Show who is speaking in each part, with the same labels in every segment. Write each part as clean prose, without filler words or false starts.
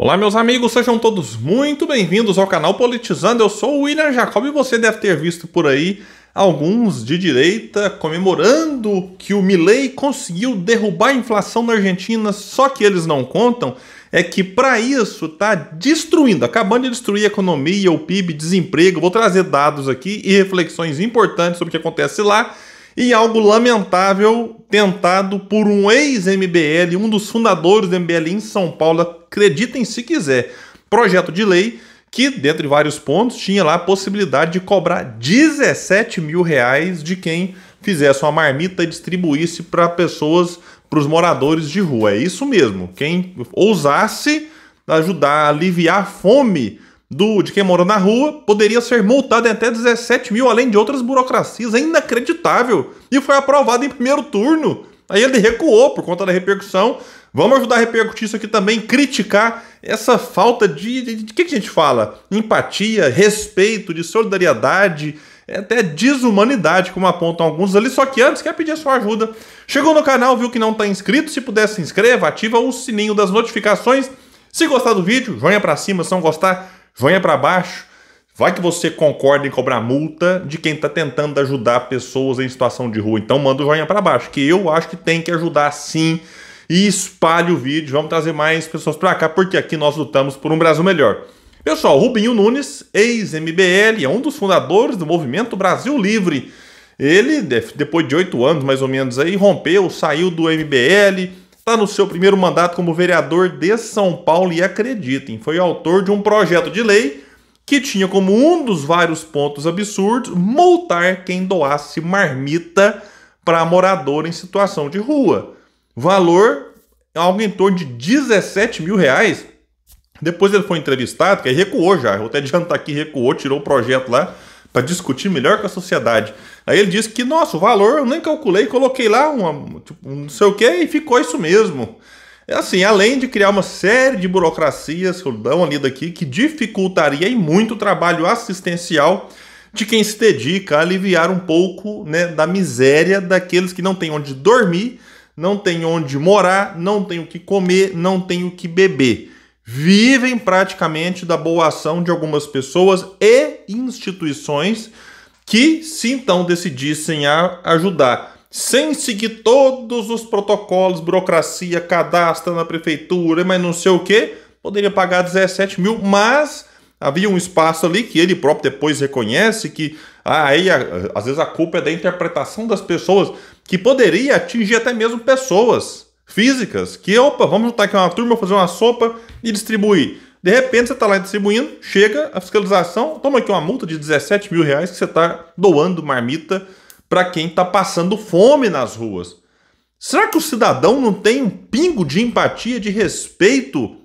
Speaker 1: Olá, meus amigos, sejam todos muito bem-vindos ao canal Politizando. Eu sou o William Jacob e você deve ter visto por aí alguns de direita comemorando que o Milei conseguiu derrubar a inflação na Argentina, só que eles não contam é que para isso está destruindo, acabando de destruir a economia, o PIB, desemprego. Vou trazer dados aqui e reflexões importantes sobre o que acontece lá. E algo lamentável tentado por um ex-MBL, um dos fundadores do MBL em São Paulo, acreditem se quiser, projeto de lei que, dentre vários pontos, tinha lá a possibilidade de cobrar 17 mil reais de quem fizesse uma marmita e distribuísse para pessoas, para os moradores de rua. É isso mesmo, quem ousasse ajudar a aliviar a fome de quem mora na rua, poderia ser multado em até 17 mil, além de outras burocracias. É inacreditável. E foi aprovado em primeiro turno. Aí ele recuou por conta da repercussão. Vamos ajudar a repercutir isso aqui também, criticar essa falta de que a gente fala? Empatia, respeito, de solidariedade, até desumanidade, como apontam alguns ali. Só que antes, quer pedir a sua ajuda. Chegou no canal, viu que não está inscrito? Se puder, se inscreva, ativa o sininho das notificações. Se gostar do vídeo, joinha para cima. Se não gostar, joinha para baixo. Vai que você concorda em cobrar multa de quem está tentando ajudar pessoas em situação de rua. Então manda o joinha para baixo, que eu acho que tem que ajudar sim. E espalhe o vídeo. Vamos trazer mais pessoas para cá, porque aqui nós lutamos por um Brasil melhor. Pessoal, Rubinho Nunes, ex-MBL, é um dos fundadores do Movimento Brasil Livre. Ele, depois de 8 anos mais ou menos aí, rompeu, saiu do MBL. Está no seu primeiro mandato como vereador de São Paulo e acreditem, foi autor de um projeto de lei que tinha como um dos vários pontos absurdos multar quem doasse marmita para morador em situação de rua. Valor algo em torno de 17 mil reais. Depois ele foi entrevistado, que aí recuou já, vou até adiantar aqui, recuou, tirou o projeto lá para discutir melhor com a sociedade. Aí ele disse que, nossa, o valor eu nem calculei, coloquei lá um não sei o que e ficou isso mesmo. É assim, além de criar uma série de burocracias que eu dou uma lida aqui, que dificultaria e muito o trabalho assistencial de quem se dedica a aliviar um pouco, né, da miséria daqueles que não têm onde dormir, não têm onde morar, não têm o que comer, não têm o que beber. Vivem praticamente da boa ação de algumas pessoas e instituições que, se então decidissem a ajudar, sem seguir todos os protocolos, burocracia, cadastro na prefeitura, mas não sei o que, poderia pagar 17 mil, mas havia um espaço ali que ele próprio depois reconhece que aí às vezes a culpa é da interpretação das pessoas, que poderia atingir até mesmo pessoas físicas, que, opa, vamos juntar aqui uma turma, fazer uma sopa e distribuir. De repente você está lá distribuindo, chega a fiscalização, toma aqui uma multa de 17 mil reais que você está doando marmita para quem está passando fome nas ruas. Será que o cidadão não tem um pingo de empatia, de respeito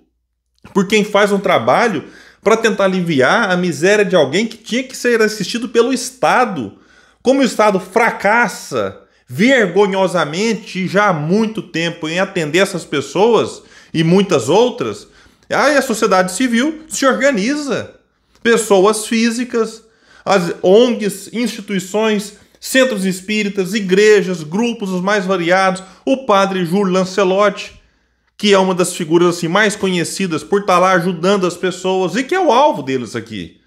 Speaker 1: por quem faz um trabalho para tentar aliviar a miséria de alguém que tinha que ser assistido pelo Estado? Como o Estado fracassa vergonhosamente já há muito tempo em atender essas pessoas e muitas outras, aí a sociedade civil se organiza. Pessoas físicas, as ONGs, instituições, centros espíritas, igrejas, grupos os mais variados, o padre Júlio Lancelotti, que é uma das figuras assim, mais conhecidas por estar lá ajudando as pessoas e que é o alvo deles aqui.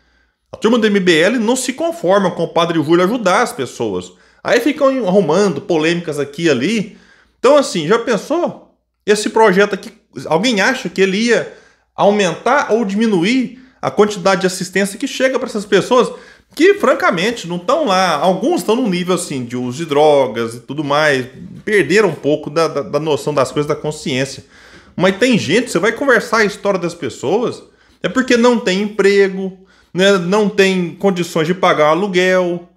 Speaker 1: A turma do MBL não se conforma com o padre Júlio ajudar as pessoas. Aí ficam arrumando polêmicas aqui e ali. Então assim, já pensou? Esse projeto aqui, alguém acha que ele ia aumentar ou diminuir a quantidade de assistência que chega para essas pessoas que, francamente, não estão lá. Alguns estão num nível assim de uso de drogas e tudo mais, perderam um pouco da noção das coisas, da consciência. Mas tem gente, você vai conversar a história das pessoas, é porque não tem emprego, né, não tem condições de pagar o aluguel,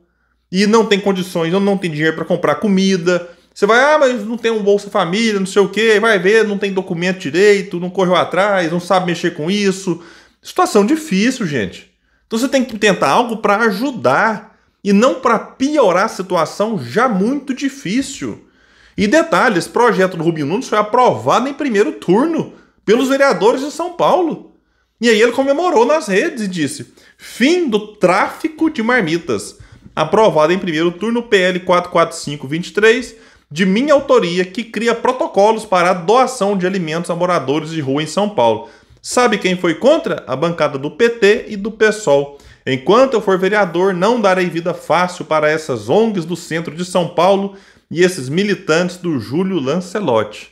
Speaker 1: e não tem condições, não tem dinheiro para comprar comida. Você vai, mas não tem um Bolsa Família, não sei o quê, vai ver, não tem documento direito, não correu atrás, não sabe mexer com isso. Situação difícil, gente. Então você tem que tentar algo para ajudar e não para piorar a situação já muito difícil. E detalhe, esse projeto do Rubinho Nunes foi aprovado em primeiro turno pelos vereadores de São Paulo. E aí ele comemorou nas redes e disse: fim do tráfico de marmitas. Aprovado em primeiro turno, PL 44523, de minha autoria, que cria protocolos para a doação de alimentos a moradores de rua em São Paulo. Sabe quem foi contra? A bancada do PT e do PSOL. Enquanto eu for vereador, não darei vida fácil para essas ONGs do centro de São Paulo e esses militantes do Júlio Lancelotti.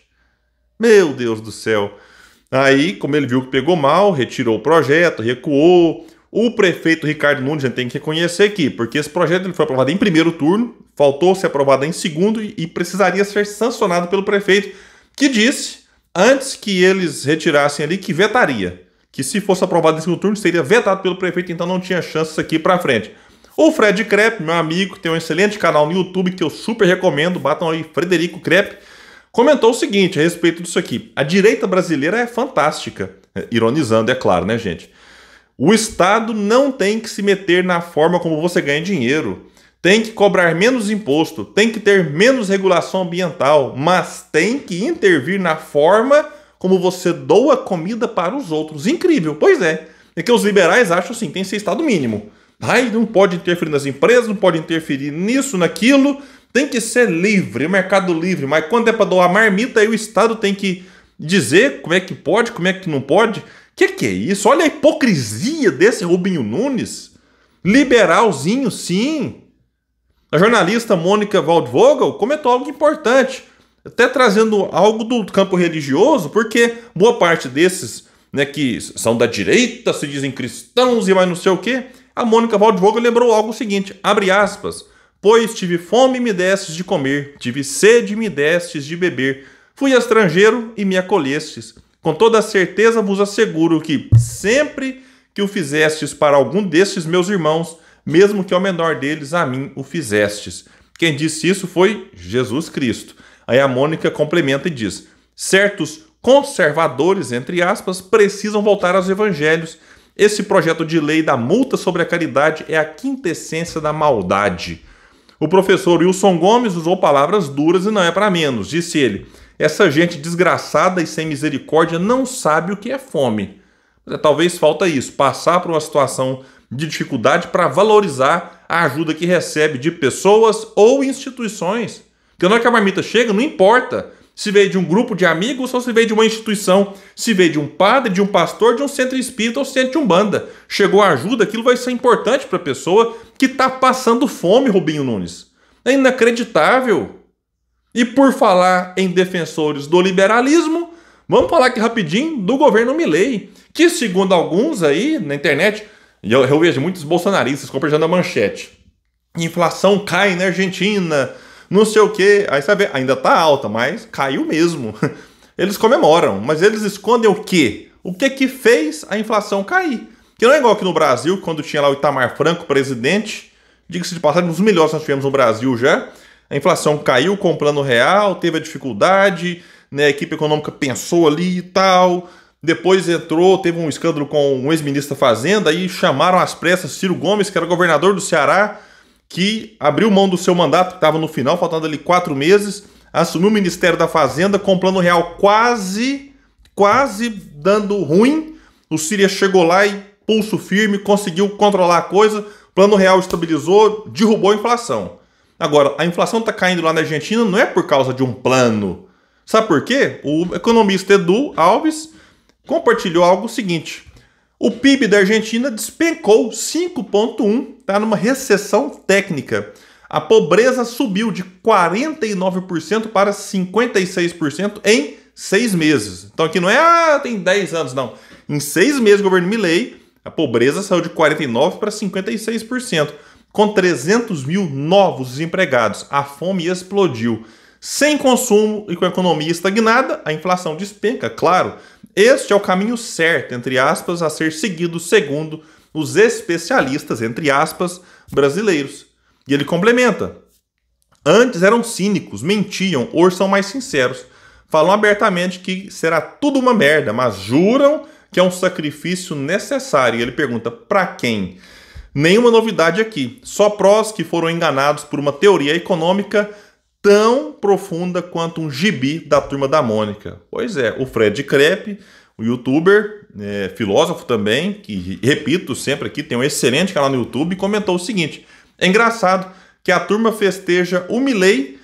Speaker 1: Meu Deus do céu. Aí, como ele viu que pegou mal, retirou o projeto, recuou. O prefeito Ricardo Nunes, a gente tem que reconhecer aqui, porque esse projeto ele foi aprovado em primeiro turno, faltou ser aprovado em segundo e precisaria ser sancionado pelo prefeito, que disse, antes que eles retirassem ali, que vetaria. Que se fosse aprovado em segundo turno, seria vetado pelo prefeito, então não tinha chance isso aqui pra frente. O Fred Krepp, meu amigo, que tem um excelente canal no YouTube que eu super recomendo, batam aí, Frederico Krepp, comentou o seguinte a respeito disso aqui. A direita brasileira é fantástica. Ironizando, é claro, né, gente? O Estado não tem que se meter na forma como você ganha dinheiro. Tem que cobrar menos imposto, tem que ter menos regulação ambiental, mas tem que intervir na forma como você doa comida para os outros. Incrível, pois é. É que os liberais acham assim, tem que ser Estado mínimo. Ai, não pode interferir nas empresas, não pode interferir nisso, naquilo. Tem que ser livre, o mercado livre. Mas quando é para doar marmita, aí o Estado tem que dizer como é que pode, como é que não pode. Que é isso? Olha a hipocrisia desse Rubinho Nunes. Liberalzinho, sim. A jornalista Mônica Waldvogel comentou algo importante, até trazendo algo do campo religioso, porque boa parte desses, né, que são da direita, se dizem cristãos e mais não sei o quê, a Mônica Waldvogel lembrou algo seguinte, abre aspas, pois tive fome e me destes de comer, tive sede e me destes de beber, fui estrangeiro e me acolhestes. Com toda certeza vos asseguro que sempre que o fizestes para algum destes meus irmãos, mesmo que ao menor deles, a mim o fizestes. Quem disse isso foi Jesus Cristo. Aí a Mônica complementa e diz, certos conservadores, entre aspas, precisam voltar aos evangelhos. Esse projeto de lei da multa sobre a caridade é a quintessência da maldade. O professor Wilson Gomes usou palavras duras e não é para menos. Disse ele, essa gente desgraçada e sem misericórdia não sabe o que é fome. Talvez falta isso, passar por uma situação de dificuldade para valorizar a ajuda que recebe de pessoas ou instituições. Porque na hora que a marmita chega, não importa se veio de um grupo de amigos ou se veio de uma instituição, se veio de um padre, de um pastor, de um centro espírita ou centro de umbanda. Chegou a ajuda, aquilo vai ser importante para a pessoa que está passando fome, Rubinho Nunes. É inacreditável. E por falar em defensores do liberalismo, vamos falar aqui rapidinho do governo Milei, que segundo alguns aí na internet, eu vejo muitos bolsonaristas compartilhando a manchete. Inflação cai na Argentina, não sei o que. Aí você vê, ainda tá alta, mas caiu mesmo. Eles comemoram, mas eles escondem o quê? O que que fez a inflação cair? Que não é igual aqui no Brasil, quando tinha lá o Itamar Franco, presidente, diga-se de passagem, um dos melhores que nós tivemos no Brasil já. A inflação caiu com o plano real, teve a dificuldade, né, a equipe econômica pensou ali e tal. Depois entrou, teve um escândalo com um ex-ministro da Fazenda, aí chamaram às pressas Ciro Gomes, que era governador do Ceará, que abriu mão do seu mandato, que estava no final, faltando ali 4 meses, assumiu o Ministério da Fazenda com o plano real quase dando ruim. O Ciro chegou lá e pulso firme, conseguiu controlar a coisa, o plano real estabilizou, derrubou a inflação. Agora, a inflação está caindo lá na Argentina não é por causa de um plano. Sabe por quê? O economista Edu Alves compartilhou algo seguinte. O PIB da Argentina despencou 5,1%, está numa recessão técnica. A pobreza subiu de 49% para 56% em 6 meses. Então aqui não é, tem 10 anos, não. Em 6 meses, o governo Milei, a pobreza saiu de 49% para 56%. Com 300 mil novos desempregados, a fome explodiu. Sem consumo e com a economia estagnada, a inflação despenca, claro. Este é o caminho certo, entre aspas, a ser seguido segundo os especialistas, entre aspas, brasileiros. E ele complementa. Antes eram cínicos, mentiam, hoje são mais sinceros. Falam abertamente que será tudo uma merda, mas juram que é um sacrifício necessário. E ele pergunta, para quem? Nenhuma novidade aqui, só prós que foram enganados por uma teoria econômica tão profunda quanto um gibi da Turma da Mônica. Pois é, o Fred Krepp, o youtuber, filósofo também, que repito sempre aqui, tem um excelente canal no YouTube, comentou o seguinte, é engraçado que a turma festeja o Milei,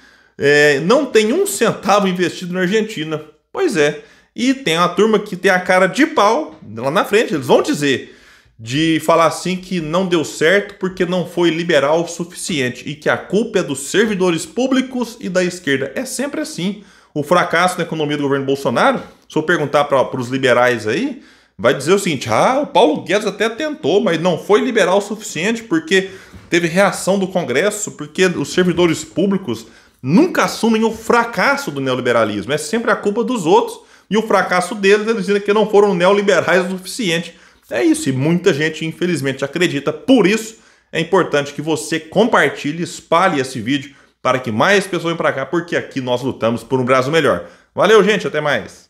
Speaker 1: não tem um centavo investido na Argentina. Pois é, E tem uma turma que tem a cara de pau lá na frente, eles vão dizer, de falar assim que não deu certo porque não foi liberal o suficiente e que a culpa é dos servidores públicos e da esquerda. É sempre assim. O fracasso na economia do governo Bolsonaro, se eu perguntar para os liberais aí, vai dizer o seguinte: o Paulo Guedes até tentou, mas não foi liberal o suficiente porque teve reação do Congresso, porque os servidores públicos nunca assumem o fracasso do neoliberalismo. É sempre a culpa dos outros e o fracasso deles, eles dizem que não foram neoliberais o suficiente. É isso, e muita gente infelizmente acredita. Por isso é importante que você compartilhe, espalhe esse vídeo para que mais pessoas venham para cá, porque aqui nós lutamos por um Brasil melhor. Valeu, gente, até mais!